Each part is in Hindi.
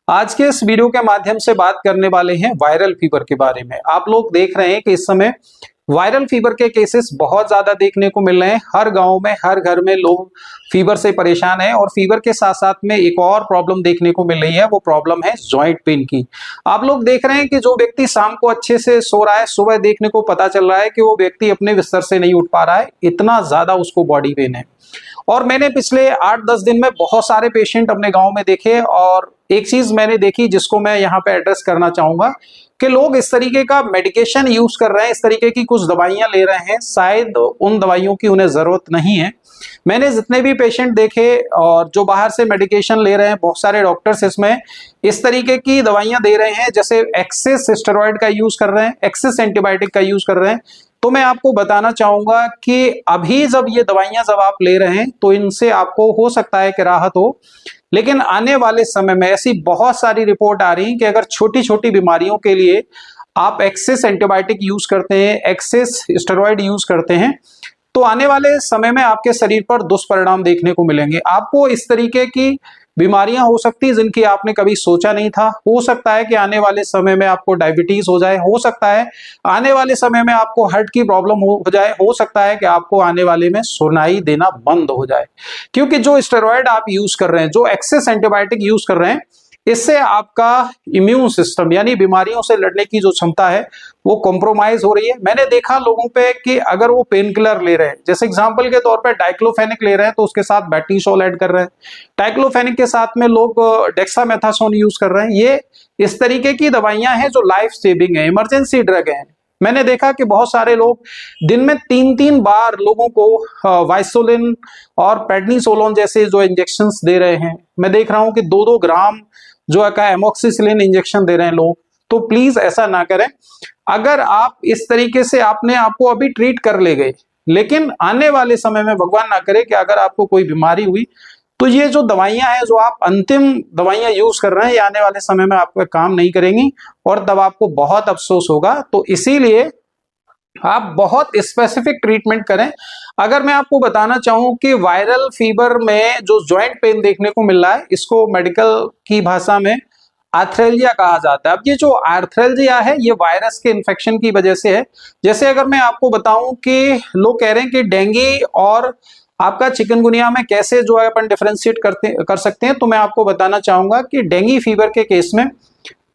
आज के इस वीडियो के माध्यम से बात करने वाले हैं वायरल फीवर के बारे में। आप लोग देख रहे हैं कि इस समय वायरल फीवर के केसेस बहुत ज्यादा देखने को मिल रहे हैं। हर गांव में, हर घर में लोग फीवर से परेशान हैं और फीवर के साथ साथ में एक और प्रॉब्लम देखने को मिल रही है, वो प्रॉब्लम है जॉइंट पेन की। आप लोग देख रहे हैं कि जो व्यक्ति शाम को अच्छे से सो रहा है, सुबह देखने को पता चल रहा है कि वो व्यक्ति अपने बिस्तर से नहीं उठ पा रहा है, इतना ज्यादा उसको बॉडी पेन है। और मैंने पिछले 8-10 दिन में बहुत सारे पेशेंट अपने गांव में देखे और एक चीज मैंने देखी जिसको मैं यहाँ पे एड्रेस करना चाहूंगा कि लोग इस तरीके का मेडिकेशन यूज कर रहे हैं, इस तरीके की कुछ दवाइयां ले रहे हैं, शायद उन दवाइयों की उन्हें जरूरत नहीं है। मैंने जितने भी पेशेंट देखे और जो बाहर से मेडिकेशन ले रहे हैं, बहुत सारे डॉक्टर्स इसमें इस तरीके की दवाइयां दे रहे हैं, जैसे एक्सेस स्टेरॉइड का यूज कर रहे हैं, एक्सेस एंटीबायोटिक का यूज कर रहे हैं। तो मैं आपको बताना चाहूंगा कि अभी जब ये दवाइयां जब आप ले रहे हैं तो इनसे आपको हो सकता है कि राहत हो, लेकिन आने वाले समय में ऐसी बहुत सारी रिपोर्ट आ रही है कि अगर छोटी छोटी बीमारियों के लिए आप एक्सेस एंटीबायोटिक यूज करते हैं, एक्सेस स्टेरॉइड यूज करते हैं, तो आने वाले समय में आपके शरीर पर दुष्परिणाम देखने को मिलेंगे। आपको इस तरीके की बीमारियां हो सकती है जिनकी आपने कभी सोचा नहीं था। हो सकता है कि आने वाले समय में आपको डायबिटीज हो जाए, हो सकता है आने वाले समय में आपको हार्ट की प्रॉब्लम हो जाए, हो सकता है कि आपको आने वाले में सुनाई देना बंद हो जाए, क्योंकि जो स्टेरॉइड आप यूज कर रहे हैं, जो एक्सेस एंटीबायोटिक यूज कर रहे हैं, इससे आपका इम्यून सिस्टम यानी बीमारियों से लड़ने की जो क्षमता है वो कॉम्प्रोमाइज हो रही है। मैंने देखा लोगों पे कि अगर वो पेन किलर ले रहे हैं, जैसे एग्जांपल के तौर पे डाइक्लोफेनिक ले रहे हैं, तो उसके साथ बैटिसोल ऐड कर रहे हैं। डाइक्लोफेनिक के साथ में लोग डेक्सामेथासोन यूज कर रहे हैं। ये इस तरीके की दवाइयां हैं जो लाइफ सेविंग है, इमरजेंसी ड्रग है। मैंने देखा कि बहुत सारे लोग दिन में 3-3 बार लोगों को वाइसोलिन और प्रेडनिसोलोन जैसे जो इंजेक्शंस दे रहे हैं। मैं देख रहा हूं कि 2-2 ग्राम जो है एमोक्सिसिलिन इंजेक्शन दे रहे हैं लोग। तो प्लीज ऐसा ना करें। अगर आप इस तरीके से आपने आपको अभी ट्रीट कर ले गए, लेकिन आने वाले समय में भगवान ना करे कि अगर आपको कोई बीमारी हुई, तो ये जो दवाइयां हैं, जो आप अंतिम दवाइयां यूज कर रहे हैं, ये आने वाले समय में आपका काम नहीं करेंगी और तब आपको बहुत अफसोस होगा। तो इसीलिए आप बहुत स्पेसिफिक ट्रीटमेंट करें। अगर मैं आपको बताना चाहूं कि वायरल फीवर में जो जॉइंट पेन देखने को मिल रहा है, इसको मेडिकल की भाषा में आर्थ्रेल्जिया कहा जाता है। अब ये जो आर्थ्रेल्जिया है, ये वायरस के इन्फेक्शन की वजह से है। जैसे अगर मैं आपको बताऊं कि लोग कह रहे हैं कि डेंगू और आपका चिकनगुनिया में कैसे जो है अपन डिफरेंशिएट कर सकते हैं, तो मैं आपको बताना चाहूंगा कि डेंगू फीवर के केस में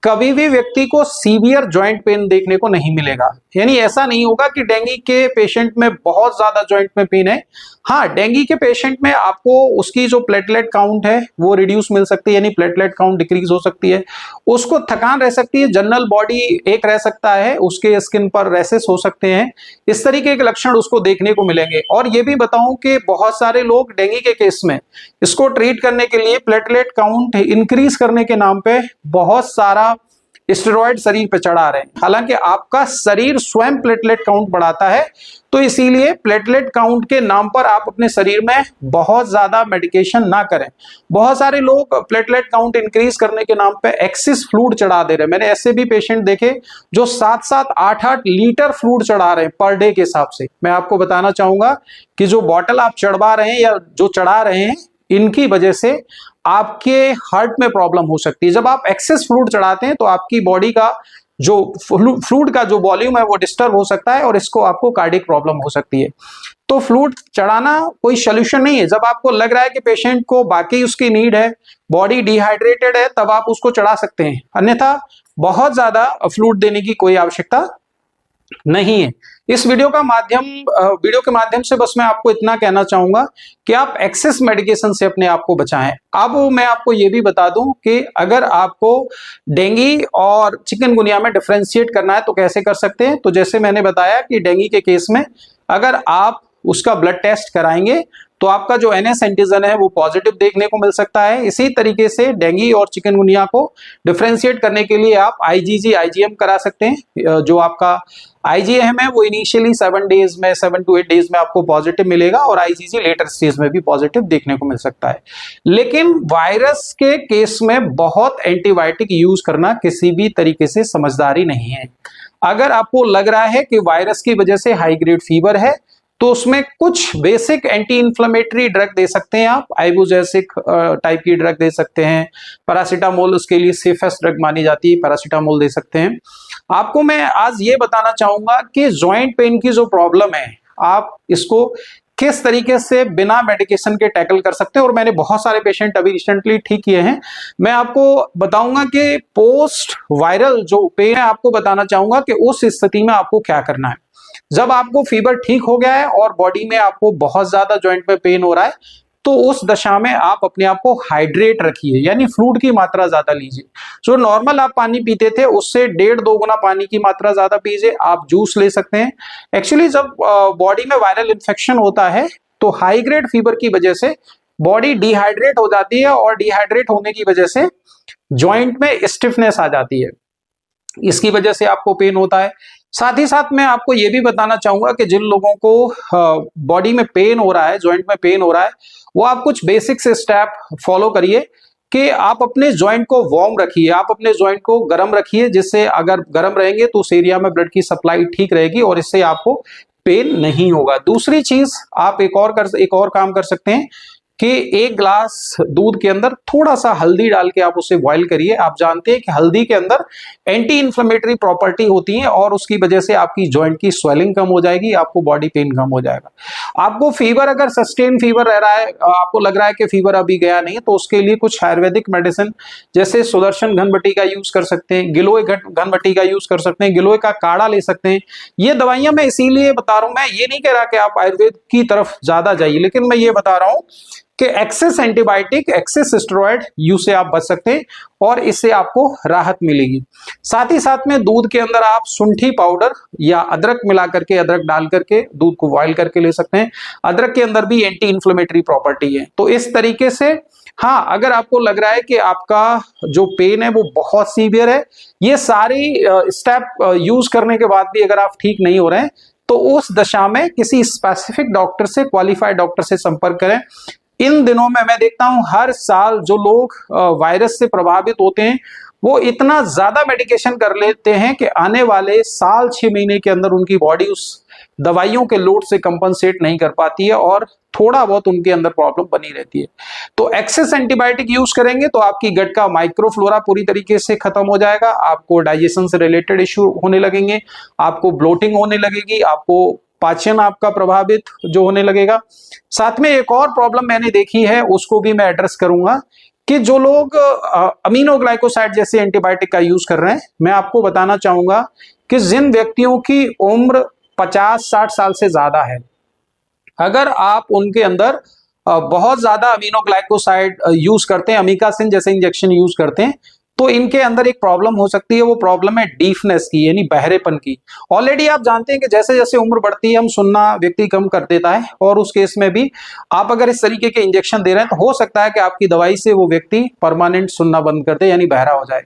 कभी भी व्यक्ति को सीवियर जॉइंट पेन देखने को नहीं मिलेगा। यानी ऐसा नहीं होगा कि डेंगू के पेशेंट में बहुत ज्यादा जॉइंट में पेन है। हाँ, डेंगू के पेशेंट में आपको उसकी जो प्लेटलेट काउंट है वो रिड्यूस मिल सकती है, यानी प्लेटलेट काउंट डिक्रीज हो सकती है, उसको थकान रह सकती है, जनरल बॉडी एक रह सकता है, उसके स्किन पर रैसेस हो सकते हैं। इस तरीके के लक्षण उसको देखने को मिलेंगे। और ये भी बताऊं कि बहुत सारे लोग डेंगू के केस में इसको ट्रीट करने के लिए प्लेटलेट काउंट इंक्रीज करने के नाम पे बहुत सारा स्टेरॉइड शरीर पे चढ़ा रहे हैं। हालांकि आपका शरीर स्वयं प्लेटलेट काउंट बढ़ाता है, तो इसीलिए प्लेटलेट काउंट के नाम पर आप अपने शरीर में बहुत ज्यादा मेडिकेशन ना करें। बहुत सारे लोग प्लेटलेट काउंट इंक्रीज करने के नाम पे एक्सेस फ्लूइड चढ़ा दे रहे हैं। मैंने ऐसे भी पेशेंट देखे जो 7-7, 8-8 लीटर फ्लूइड चढ़ा रहे हैं पर डे के हिसाब से। मैं आपको बताना चाहूंगा कि जो बॉटल आप चढ़वा रहे हैं या जो चढ़ा रहे हैं, इनकी वजह से आपके हार्ट में प्रॉब्लम हो सकती है। जब आप एक्सेस फ्लूइड चढ़ाते हैं तो आपकी बॉडी का जो फ्लूइड का जो वॉल्यूम है वो डिस्टर्ब हो सकता है और इसको आपको कार्डियक प्रॉब्लम हो सकती है। तो फ्लूइड चढ़ाना कोई सोल्यूशन नहीं है। जब आपको लग रहा है कि पेशेंट को बाकी उसकी नीड है, बॉडी डिहाइड्रेटेड है, तब आप उसको चढ़ा सकते हैं, अन्यथा बहुत ज्यादा फ्लूइड देने की कोई आवश्यकता नहीं है। इस वीडियो के माध्यम से बस मैं आपको इतना कहना चाहूंगा कि आप एक्सेस मेडिकेशन से अपने आप को बचाएं। अब मैं आपको ये भी बता दूं कि अगर आपको डेंगू और चिकनगुनिया में डिफरेंशिएट करना है तो कैसे कर सकते हैं। तो जैसे मैंने बताया कि डेंगू के केस में अगर आप उसका ब्लड टेस्ट कराएंगे तो आपका जो NS एंटीजन है वो पॉजिटिव देखने को मिल सकता है। इसी तरीके से डेंगू और चिकनगुनिया को डिफरेंशिएट करने के लिए आप IgG, IgM करा सकते हैं। जो आपका IgM है वो इनिशियली 7 to 8 डेज में आपको पॉजिटिव मिलेगा और IgG लेटर स्टेज में भी पॉजिटिव देखने को मिल सकता है। लेकिन वायरस के केस में बहुत एंटीबायोटिक यूज करना किसी भी तरीके से समझदारी नहीं है। अगर आपको लग रहा है कि वायरस की वजह से हाई ग्रेड फीवर है, तो उसमें कुछ बेसिक एंटी इंफ्लेमेटरी ड्रग दे सकते हैं आप, आइबुजेसिक टाइप की ड्रग दे सकते हैं, पैरासीटामोल उसके लिए सेफेस्ट ड्रग मानी जाती है, पैरासीटामोल दे सकते हैं। आपको मैं आज ये बताना चाहूंगा कि जॉइंट पेन की जो प्रॉब्लम है आप इसको किस तरीके से बिना मेडिकेशन के टैकल कर सकते हैं, और मैंने बहुत सारे पेशेंट अभी रिसेंटली ठीक किए हैं। मैं आपको बताऊंगा कि पोस्ट वायरल जो पेन है आपको बताना चाहूंगा कि उस स्थिति में आपको क्या करना है। जब आपको फीवर ठीक हो गया है और बॉडी में आपको बहुत ज्यादा जॉइंट में पेन हो रहा है, तो उस दशा में आप अपने आप को हाइड्रेट रखिए, यानी फ्लूइड की मात्रा ज्यादा लीजिए। जो नॉर्मल आप पानी पीते थे उससे 1.5-2 गुना पानी की मात्रा ज्यादा पीजिए। आप जूस ले सकते हैं। एक्चुअली जब बॉडी में वायरल इन्फेक्शन होता है तो हाई ग्रेड फीवर की वजह से बॉडी डिहाइड्रेट हो जाती है, और डिहाइड्रेट होने की वजह से जॉइंट में स्टिफनेस आ जाती है, इसकी वजह से आपको पेन होता है। साथ ही साथ मैं आपको यह भी बताना चाहूंगा कि जिन लोगों को बॉडी में पेन हो रहा है, जॉइंट में पेन हो रहा है, वो आप कुछ बेसिक से स्टेप फॉलो करिए कि आप अपने जॉइंट को वार्म रखिए, आप अपने जॉइंट को गर्म रखिए, जिससे अगर गर्म रहेंगे तो उस एरिया में ब्लड की सप्लाई ठीक रहेगी और इससे आपको पेन नहीं होगा। दूसरी चीज आप एक और काम कर सकते हैं कि 1 ग्लास दूध के अंदर थोड़ा सा हल्दी डाल के आप उसे बॉईल करिए। आप जानते हैं कि हल्दी के अंदर एंटी इंफ्लेमेटरी प्रॉपर्टी होती है और उसकी वजह से आपकी जॉइंट की स्वेलिंग कम हो जाएगी, आपको बॉडी पेन कम हो जाएगा। आपको फीवर अगर सस्टेन फीवर रह रहा है, आपको लग रहा है कि फीवर अभी गया नहीं, तो उसके लिए कुछ आयुर्वेदिक मेडिसिन जैसे सुदर्शन घनबटी का यूज कर सकते हैं, गिलोय घनबटी का यूज कर सकते हैं, गिलोय का काढ़ा ले सकते हैं। ये दवाइयां मैं इसीलिए बता रहा हूं, मैं ये नहीं कह रहा कि आप आयुर्वेद की तरफ ज्यादा जाइए, लेकिन मैं ये बता रहा हूं कि excess antibiotic, excess steroid use से आप बच सकते हैं और इससे आपको राहत मिलेगी। साथ ही साथ में दूध के अंदर आप शुंठी पाउडर या अदरक मिला करके, अदरक डाल करके दूध को बॉयल करके ले सकते हैं। अदरक के अंदर भी एंटी इंफ्लेमेटरी प्रॉपर्टी है। तो इस तरीके से हाँ, अगर आपको लग रहा है कि आपका जो पेन है वो बहुत सीवियर है, ये सारी स्टेप यूज करने के बाद भी अगर आप ठीक नहीं हो रहे हैं, तो उस दशा में किसी स्पेसिफिक डॉक्टर से, क्वालिफाइड डॉक्टर से संपर्क करें। इन दिनों में मैं देखता हूं हर साल जो लोग वायरस से प्रभावित होते हैं वो इतना ज्यादा मेडिकेशन कर लेते हैं कि आने वाले साल 6 महीने के अंदर उनकी बॉडी उस दवाइयों के लोड से कंपनसेट नहीं कर पाती है और थोड़ा बहुत उनके अंदर प्रॉब्लम बनी रहती है। तो एक्सेस एंटीबायोटिक यूज करेंगे तो आपकी गट का माइक्रोफ्लोरा पूरी तरीके से खत्म हो जाएगा, आपको डाइजेशन से रिलेटेड इश्यू होने लगेंगे, आपको ब्लोटिंग होने लगेगी, आपको पाचन आपका प्रभावित जो होने लगेगा। साथ में एक और प्रॉब्लम मैंने देखी है, उसको भी मैं एड्रेस करूंगा कि जो लोग अमीनोग्लाइकोसाइड जैसे एंटीबायोटिक का यूज कर रहे हैं, मैं आपको बताना चाहूंगा कि जिन व्यक्तियों की उम्र 50-60 साल से ज्यादा है, अगर आप उनके अंदर बहुत ज्यादा अमीनोग्लाइकोसाइड यूज करते हैं, अमीकासिन जैसे इंजेक्शन यूज करते हैं, तो इनके अंदर एक प्रॉब्लम हो सकती है। वो प्रॉब्लम है डीफनेस की, यानी बहरेपन की। ऑलरेडी आप जानते हैं कि जैसे जैसे उम्र बढ़ती है हम सुनना व्यक्ति कम कर देता है, और उस केस में भी आप अगर इस तरीके के इंजेक्शन दे रहे हैं तो हो सकता है कि आपकी दवाई से वो व्यक्ति परमानेंट सुनना बंद कर दे, यानी बहरा हो जाए।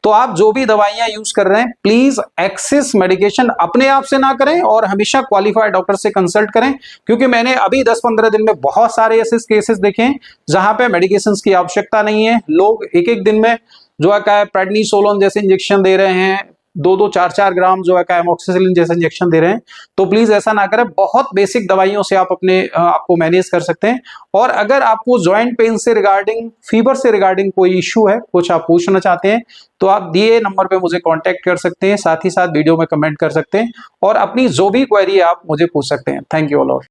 तो आप जो भी दवाइयां यूज कर रहे हैं, प्लीज एक्सेस मेडिकेशन अपने आप से ना करें और हमेशा क्वालिफाइड डॉक्टर से कंसल्ट करें, क्योंकि मैंने अभी 10-15 दिन में बहुत सारे ऐसे केसेस देखे हैं जहां पे मेडिकेशन की आवश्यकता नहीं है। लोग एक दिन में जो है क्या प्रेडनिसोलोन जैसे इंजेक्शन दे रहे हैं, 2-2, 4-4 ग्राम जो है क्या एमोक्सिसिलिन जैसे इंजेक्शन दे रहे हैं। तो प्लीज ऐसा ना करें, बहुत बेसिक दवाइयों से आप अपने आपको मैनेज कर सकते हैं। और अगर आपको जॉइंट पेन से रिगार्डिंग, फीवर से रिगार्डिंग कोई इश्यू है, कुछ आप पूछना चाहते हैं, तो आप दिए नंबर पे मुझे कांटेक्ट कर सकते हैं। साथ ही साथ वीडियो में कमेंट कर सकते हैं और अपनी जो भी क्वेरी आप मुझे पूछ सकते हैं। Thank you all.